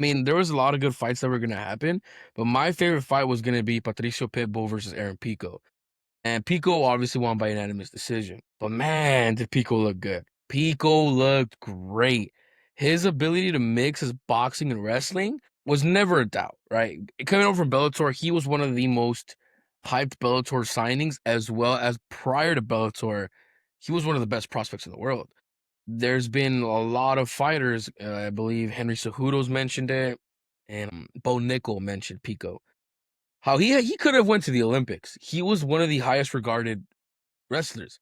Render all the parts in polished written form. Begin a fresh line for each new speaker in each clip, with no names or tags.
I mean, there was a lot of good fights that were gonna happen, but my favorite fight was gonna be Patricio Pitbull versus Aaron Pico. And Pico obviously won by unanimous decision. But man, did Pico look good. Pico looked great. His ability to mix his boxing and wrestling was never a doubt, right? Coming over from Bellator, he was one of the most hyped Bellator signings, as well as prior to Bellator, he was one of the best prospects in the world. There's been a lot of fighters, I believe Henry Cejudo's mentioned it, and Bo Nickel mentioned Pico. How he could have went to the Olympics. He was one of the highest regarded wrestlers.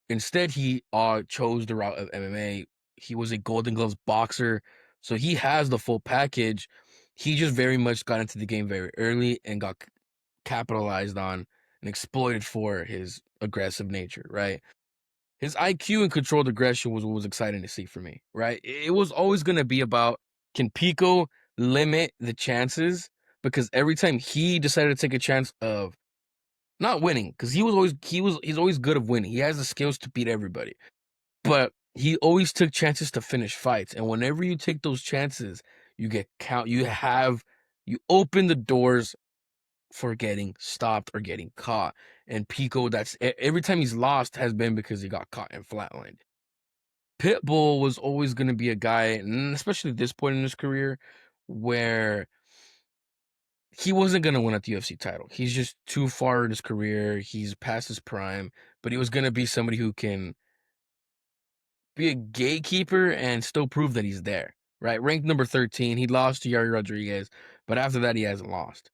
Instead, he chose the route of MMA. He was a Golden Gloves boxer, so he has the full package. He just very much got into the game very early and got capitalized on and exploited for his aggressive nature, right? His IQ and controlled aggression was what was exciting to see for me, right? It was always going to be about, can Pico limit the chances? Because every time he decided to take a chance of not winning, because he's always good of winning. He has the skills to beat everybody, but he always took chances to finish fights. And whenever you take those chances, you get count. You open the doors for getting stopped or getting caught. And Pico, that's every time he's lost has been because he got caught and flatlined. Pitbull was always going to be a guy, and especially at this point in his career, where he wasn't going to win at the UFC title. He's just too far in his career. He's past his prime, but he was going to be somebody who can be a gatekeeper and still prove that he's there, right? Ranked number 13. He lost to Yari Rodriguez, but after that, he hasn't lost.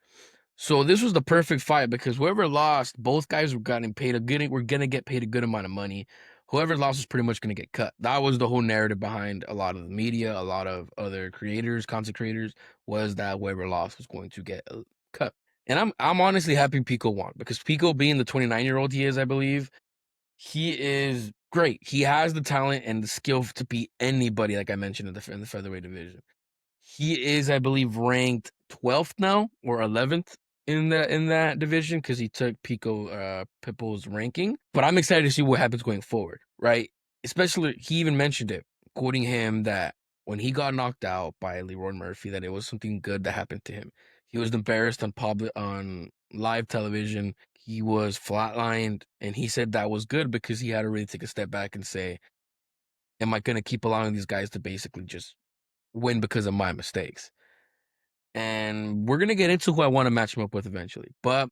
So this was the perfect fight because whoever lost, both guys were getting paid we're gonna get paid a good amount of money. Whoever lost was pretty much gonna get cut. That was the whole narrative behind a lot of the media, a lot of other creators, content creators, was that whoever lost was going to get a cut. And I'm honestly happy Pico won because Pico, being the 29-year-old he is, I believe, he is great. He has the talent and the skill to beat anybody, like I mentioned in the featherweight division. He is, I believe, ranked 12th now or 11th in that division because he took Pico Pitbull's ranking. But I'm excited to see what happens going forward, right? Especially, he even mentioned it, quoting him that when he got knocked out by Leroy Murphy, that it was something good that happened to him. He was embarrassed on live television. He was flatlined, and he said that was good because he had to really take a step back and say, "Am I going to keep allowing these guys to basically just win because of my mistakes?" And we're gonna get into who I want to match him up with eventually. But